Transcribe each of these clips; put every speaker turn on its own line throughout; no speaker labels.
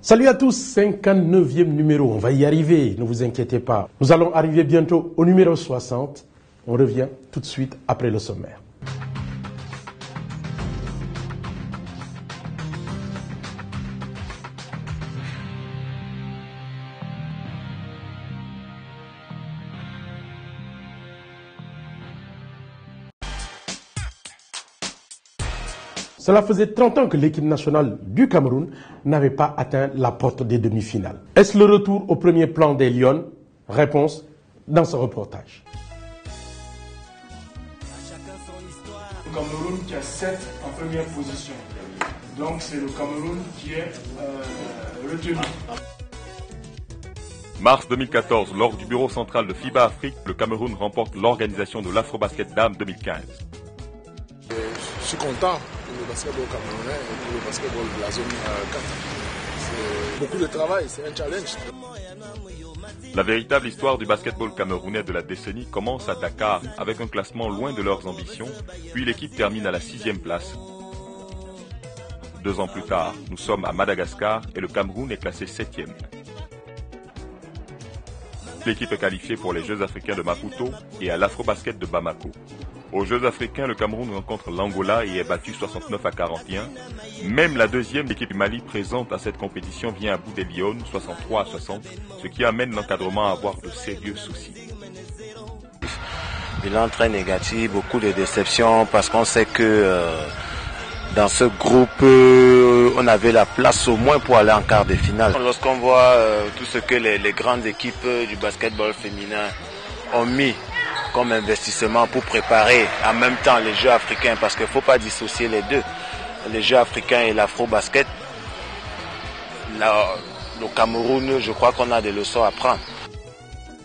Salut à tous, 59e numéro, on va y arriver, ne vous inquiétez pas. Nous allons arriver bientôt au numéro 60. On revient tout de suite après le sommaire. Cela faisait 30 ans que l'équipe nationale du Cameroun n'avait pas atteint la porte des demi-finales. Est-ce le retour au premier plan des Lions? Réponse dans ce reportage.
Le Cameroun qui a 7 en première position. Donc c'est le Cameroun qui est retenu.
Mars 2014, lors du bureau central de FIBA Afrique, le Cameroun remporte l'organisation de l'Afro-Basket Dames 2015.
Je suis content pour le basketball camerounais et pour le basketball de la zone 4. C'est beaucoup de travail, c'est un challenge.
La véritable histoire du basketball camerounais de la décennie commence à Dakar avec un classement loin de leurs ambitions, puis l'équipe termine à la 6e place. 2 ans plus tard, nous sommes à Madagascar et le Cameroun est classé 7e. L'équipe est qualifiée pour les Jeux africains de Maputo et à l'Afro-Basket de Bamako. Aux Jeux africains, le Cameroun rencontre l'Angola et est battu 69-41. Même la deuxième équipe du Mali présente à cette compétition vient à bout des Lions, 63-60, ce qui amène l'encadrement à avoir de sérieux soucis.
Bilan très négatif, beaucoup de déceptions parce qu'on sait que dans ce groupe, on avait la place au moins pour aller en quart de finale. Lorsqu'on voit tout ce que les grandes équipes du basketball féminin ont mis comme investissement pour préparer en même temps les Jeux africains, parce qu'il ne faut pas dissocier les deux, les Jeux africains et l'Afro-Basket. Le Cameroun, je crois qu'on a des leçons à prendre.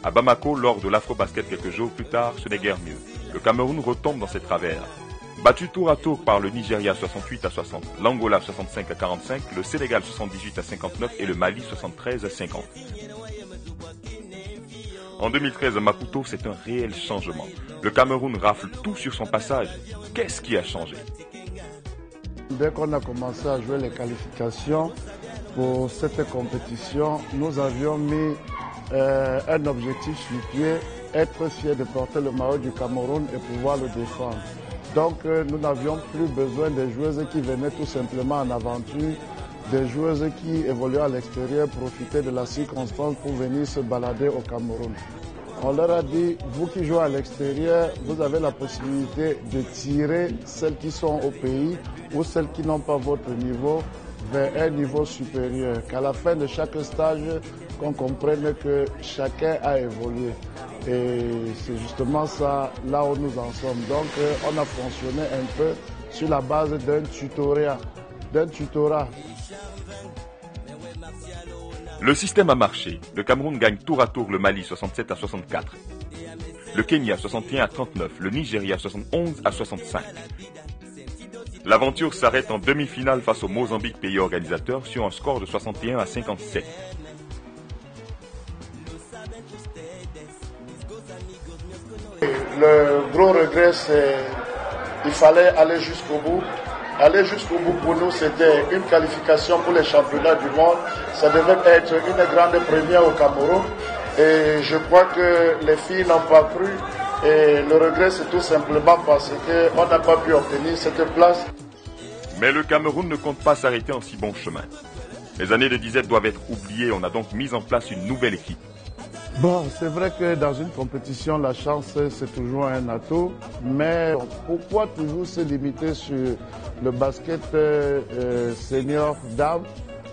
À Bamako, lors de l'Afro-Basket quelques jours plus tard, ce n'est guère mieux. Le Cameroun retombe dans ses travers. Battu tour à tour par le Nigeria 68-60, l'Angola 65-45, le Sénégal 78-59 et le Mali 73-50. En 2013 à Maputo, c'est un réel changement. Le Cameroun rafle tout sur son passage. Qu'est-ce qui a changé?
Dès qu'on a commencé à jouer les qualifications pour cette compétition, nous avions mis un objectif sur pied, être fiers de porter le maillot du Cameroun et pouvoir le défendre. Donc nous n'avions plus besoin des joueuses qui venaient tout simplement en aventure, des joueuses qui évoluaient à l'extérieur, profitaient de la circonstance pour venir se balader au Cameroun. On leur a dit, vous qui jouez à l'extérieur, vous avez la possibilité de tirer celles qui sont au pays ou celles qui n'ont pas votre niveau vers un niveau supérieur. Qu'à la fin de chaque stage, qu'on comprenne que chacun a évolué. Et c'est justement ça, là où nous en sommes. Donc on a fonctionné un peu sur la base d'un tutorat.
Le système a marché. Le Cameroun gagne tour à tour le Mali 67-64. Le Kenya 61-39. Le Nigeria 71-65. L'aventure s'arrête en demi-finale face au Mozambique, pays organisateur, sur un score de 61-57.
Le gros regret, c'est qu'il fallait aller jusqu'au bout. Aller jusqu'au bout pour nous, c'était une qualification pour les championnats du monde. Ça devait être une grande première au Cameroun. Et je crois que les filles n'ont pas cru. Et le regret, c'est tout simplement parce qu'on n'a pas pu obtenir cette place.
Mais le Cameroun ne compte pas s'arrêter en si bon chemin. Les années de disette doivent être oubliées. On a donc mis en place une nouvelle équipe.
Bon, c'est vrai que dans une compétition, la chance, c'est toujours un atout. Mais pourquoi toujours se limiter sur le basket senior dames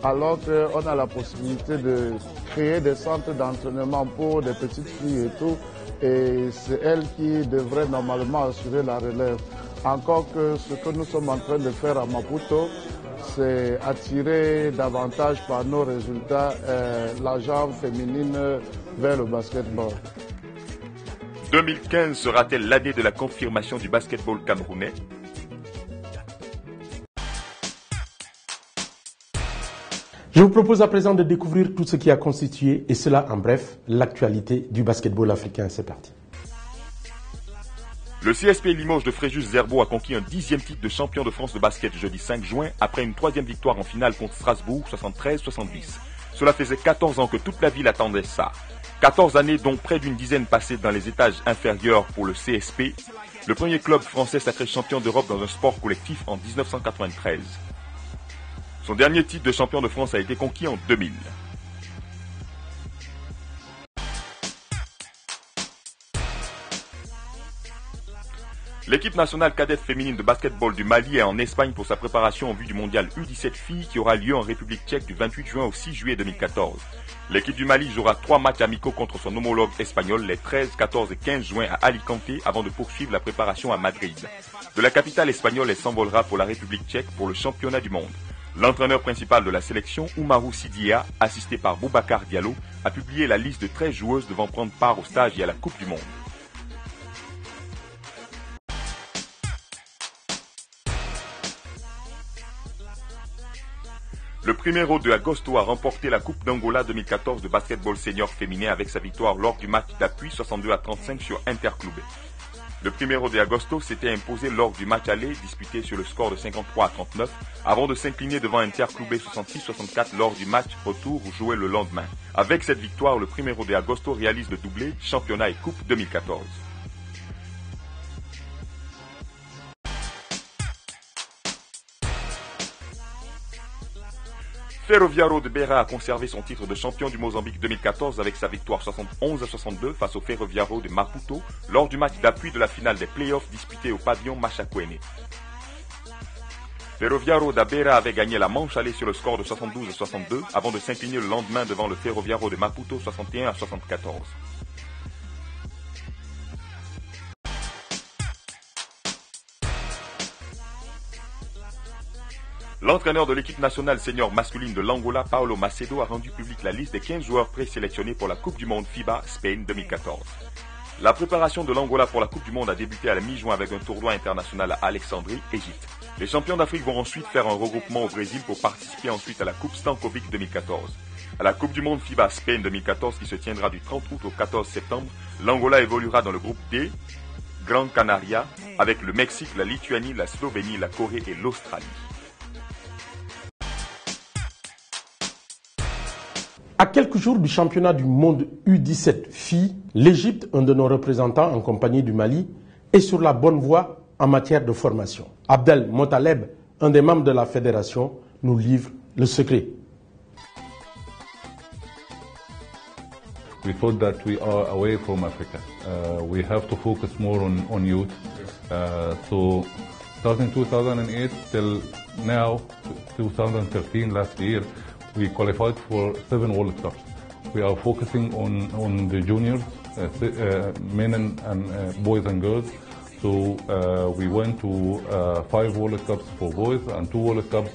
alors qu'on a la possibilité de créer des centres d'entraînement pour des petites filles et tout. Et c'est elles qui devraient normalement assurer la relève. Encore que ce que nous sommes en train de faire à Maputo, c'est attirer davantage par nos résultats la jambe féminine vers le basketball.
2015 sera-t-elle l'année de la confirmation du basketball camerounais?
Je vous propose à présent de découvrir tout ce qui a constitué, et cela en bref, l'actualité du basketball africain. C'est parti.
Le CSP Limoges de Fréjus Zerbo a conquis un 10e titre de champion de France de basket jeudi 5 juin après une 3e victoire en finale contre Strasbourg 73-70. Cela faisait 14 ans que toute la ville attendait ça. 14 années dont près d'une dizaine passées dans les étages inférieurs pour le CSP, le premier club français sacré champion d'Europe dans un sport collectif en 1993. Son dernier titre de champion de France a été conquis en 2000. L'équipe nationale cadette féminine de basketball du Mali est en Espagne pour sa préparation en vue du mondial U17 filles qui aura lieu en République tchèque du 28 juin au 6 juillet 2014. L'équipe du Mali jouera 3 matchs amicaux contre son homologue espagnol les 13, 14 et 15 juin à Alicante avant de poursuivre la préparation à Madrid. De la capitale espagnole, elle s'envolera pour la République tchèque pour le championnat du monde. L'entraîneur principal de la sélection, Oumarou Sidia, assisté par Boubacar Diallo, a publié la liste de 13 joueuses devant prendre part au stage et à la Coupe du Monde. Le Primeiro de Agosto a remporté la Coupe d'Angola 2014 de basketball senior féminin avec sa victoire lors du match d'appui 62-35 sur Interclube. Le Primeiro de Agosto s'était imposé lors du match aller disputé sur le score de 53-39 avant de s'incliner devant Interclube 66-64 lors du match retour joué le lendemain. Avec cette victoire, le Primeiro de Agosto réalise le doublé championnat et Coupe 2014. Ferroviário de Beira a conservé son titre de champion du Mozambique 2014 avec sa victoire 71-62 face au Ferroviário de Maputo lors du match d'appui de la finale des playoffs disputé au pavillon Machakwene. Ferroviário da Beira avait gagné la manche allée sur le score de 72-62 avant de s'incliner le lendemain devant le Ferroviário de Maputo 61-74. L'entraîneur de l'équipe nationale senior masculine de l'Angola, Paulo Macedo, a rendu publique la liste des 15 joueurs présélectionnés pour la Coupe du Monde FIBA Spain 2014. La préparation de l'Angola pour la Coupe du Monde a débuté à la mi-juin avec un tournoi international à Alexandrie, Égypte. Les champions d'Afrique vont ensuite faire un regroupement au Brésil pour participer ensuite à la Coupe Stankovic 2014. À la Coupe du Monde FIBA Spain 2014 qui se tiendra du 30 août au 14 septembre, l'Angola évoluera dans le groupe D, Gran Canaria, avec le Mexique, la Lituanie, la Slovénie, la Corée et l'Australie.
À quelques jours du championnat du monde U17 filles, l'Égypte, un de nos représentants en compagnie du Mali, est sur la bonne voie en matière de formation. Abdel Motaleb, un des membres de la fédération, nous livre le secret.
We thought that we are away from Africa. We have to focus more on youth. So starting 2008 till now, 2013, last year, we qualified for 7 World Cups. We are focusing on the juniors, men and boys and girls. So we went to 5 World Cups for boys and 2 World Cups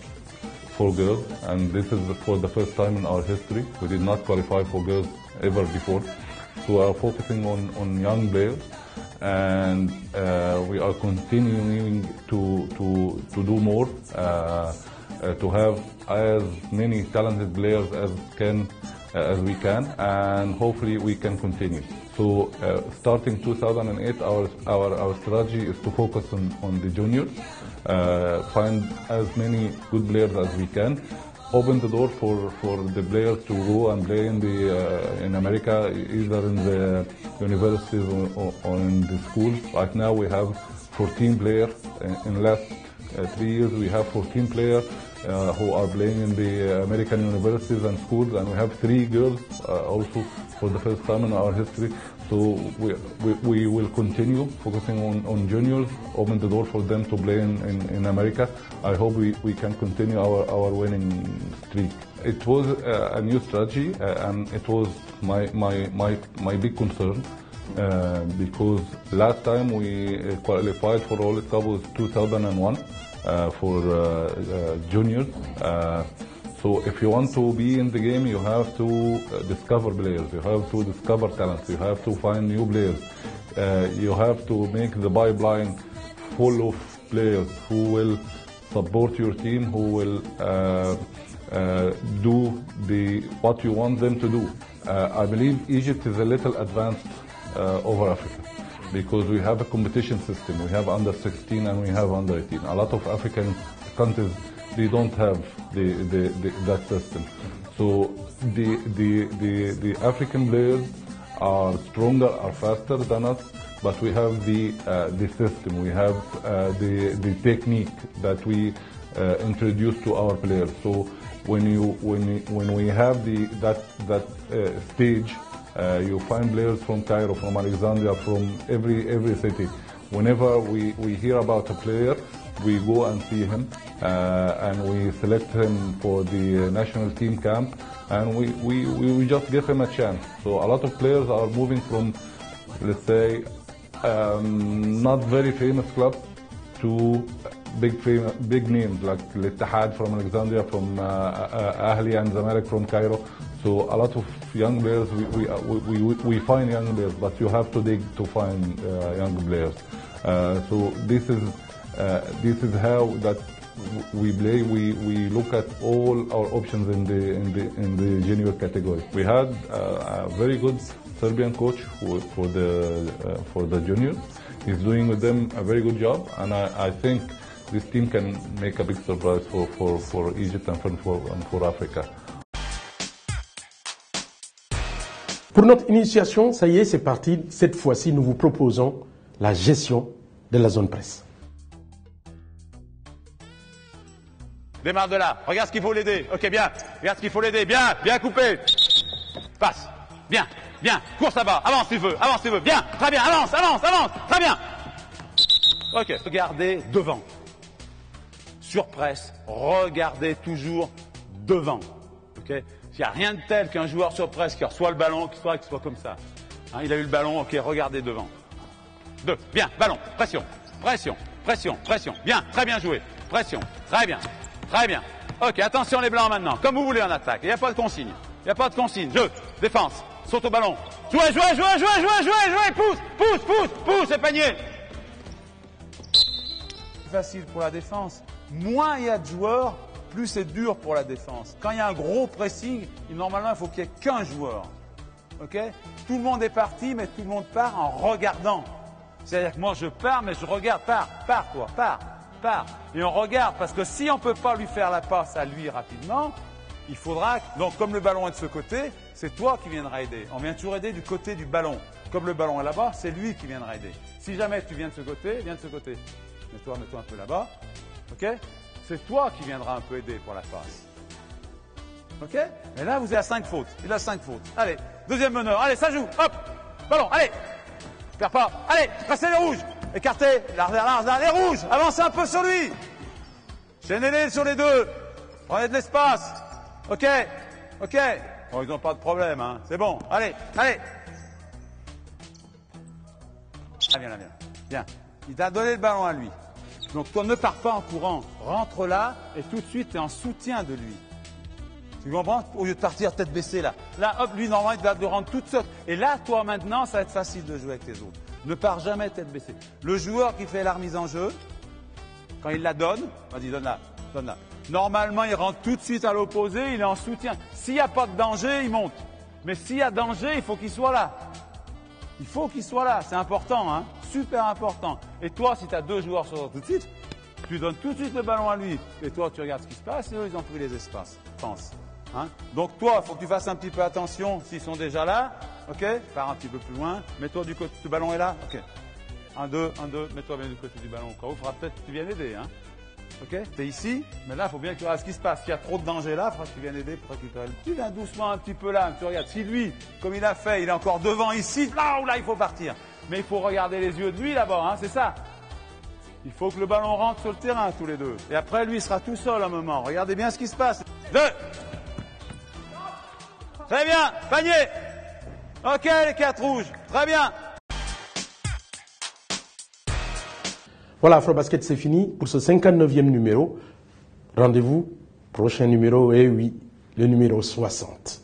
for girls. And this is for the first time in our history. We did not qualify for girls ever before. So we are focusing on young players. And we are continuing to do more. To have as many talented players as we can, and hopefully we can continue. So starting 2008, our strategy is to focus on the juniors, find as many good players as we can, open the door for the players to go and play in America, either in the universities or in the schools. Right now we have 14 players. In the last 3 years we have 14 players who are playing in the American universities and schools, and we have 3 girls also for the first time in our history. So we will continue focusing on juniors, open the door for them to play in America. I hope we can continue our winning streak. It was a new strategy, and it was my big concern. Because last time we qualified for World Cup was 2001 for juniors. So if you want to be in the game, you have to discover players, you have to discover talents, you have to find new players. You have to make the pipeline full of players who will support your team, who will do what you want them to do. I believe Egypt is a little advanced over Africa. because we have a competition system. We have under 16 and we have under 18. A lot of African countries, they don't have that system. So the African players are stronger, are faster than us, but we have the system. We have the technique that we introduce to our players. So when we have that stage, you find players from Cairo, from Alexandria, from every city. Whenever we hear about a player, we go and see him, and we select him for the national team camp, and we just give him a chance. So a lot of players are moving from, let's say, not very famous clubs to big names like Al-Ittihad from Alexandria, from Ahli and Zamalek from Cairo. So a lot of young players, we find young players, but you have to dig to find young players. So this is how that we play. We look at all our options in the junior category. We had a very good Serbian coach for the juniors. He's doing with them a very good job, and I think this team can make a big surprise for Egypt and for Africa.
Pour notre initiation, ça y est, c'est parti. Cette fois-ci, nous vous proposons la gestion de la zone presse.
Démarre de là. Regarde ce qu'il faut l'aider. Ok, bien. Regarde ce qu'il faut l'aider. Bien, bien coupé. Passe. Bien, bien. Course là-bas. Avance si tu veux. Avance si tu veux. Bien. Très bien. Avance, avance, avance. Très bien. Ok. Regardez devant. Sur presse, regardez toujours devant. Ok. Il n'y a rien de tel qu'un joueur sur presse qui reçoit le ballon, qui soit comme ça. Hein, il a eu le ballon, ok, regardez devant. Deux, bien, ballon, pression, pression, pression, pression. Bien, très bien joué. Pression, très bien, très bien. Ok, attention les blancs maintenant, comme vous voulez en attaque. Il n'y a pas de consigne. Il n'y a pas de consigne. Jeu, défense, saute au ballon. Jouez, jouez, jouez, jouez, jouez, jouez, jouez, pousse, pousse, pousse, pousse et panier. Facile pour la défense. Moins il y a de joueurs, plus c'est dur pour la défense. Quand il y a un gros pressing, normalement, il faut qu'il n'y ait qu'un joueur. Ok? Tout le monde est parti, mais tout le monde part en regardant. C'est-à-dire que moi, je pars, mais je regarde. Pars, toi, pars. Et on regarde, parce que si on ne peut pas lui faire la passe à lui rapidement, il faudra... Donc, comme le ballon est de ce côté, c'est toi qui viendras aider. On vient toujours aider du côté du ballon. Comme le ballon est là-bas, c'est lui qui viendra aider. Si jamais tu viens de ce côté, viens de ce côté. Mets-toi un peu là-bas. Ok? C'est toi qui viendras un peu aider pour la passe. Ok? Et là, vous êtes à 5 fautes. Il a 5 fautes. Allez, deuxième meneur. Allez, ça joue. Hop! Ballon, allez! Perds pas. Allez, passez les rouges. Écartez. Large, les rouges. Avancez un peu sur lui. Chaînez-les sur les deux. Prenez de l'espace. Ok? Ok? Bon, ils n'ont pas de problème, hein. C'est bon. Allez, allez. Ah, viens. Bien. Il t'a donné le ballon à lui. Donc toi ne pars pas en courant, rentre là et tout de suite tu es en soutien de lui. Tu comprends? Au lieu de partir tête baissée là. Là hop, lui normalement il va te rendre toute seule. Et là toi maintenant ça va être facile de jouer avec les autres. Ne pars jamais tête baissée. Le joueur qui fait la remise en jeu, quand il la donne, vas-y donne-la. Normalement il rentre tout de suite à l'opposé, il est en soutien. S'il n'y a pas de danger, il monte. Mais s'il y a danger, il faut qu'il soit là. Il faut qu'il soit là, c'est important, hein, super important. Et toi, si tu as deux joueurs sur toi tout de suite, tu donnes tout de suite le ballon à lui. Et toi, tu regardes ce qui se passe et eux, ils ont pris les espaces. Pense. Hein. Donc toi, il faut que tu fasses un petit peu attention s'ils sont déjà là. Ok, pars un petit peu plus loin. Mets-toi du côté, le ballon est là. Ok. 1, 2, mets-toi bien du côté du ballon. Au cas où, il faudra peut-être que tu viennes aider. Hein. Ok, tu es ici, mais là, il faut bien que tu regardes ce qui se passe. S'il y a trop de danger là, il faudra que tu viennes aider pour récupérer. Tu viens doucement un petit peu là, tu regardes. Si lui, comme il a fait, il est encore devant ici, là, il faut partir. Mais il faut regarder les yeux de lui là-bas, hein, c'est ça. Il faut que le ballon rentre sur le terrain, tous les deux. Et après, lui, il sera tout seul un moment. Regardez bien ce qui se passe. 2. Très bien, panier. Ok, les 4 rouges. Très bien.
Voilà, Afrobasket, c'est fini pour ce 59e numéro. Rendez-vous, prochain numéro, et oui, le numéro 60.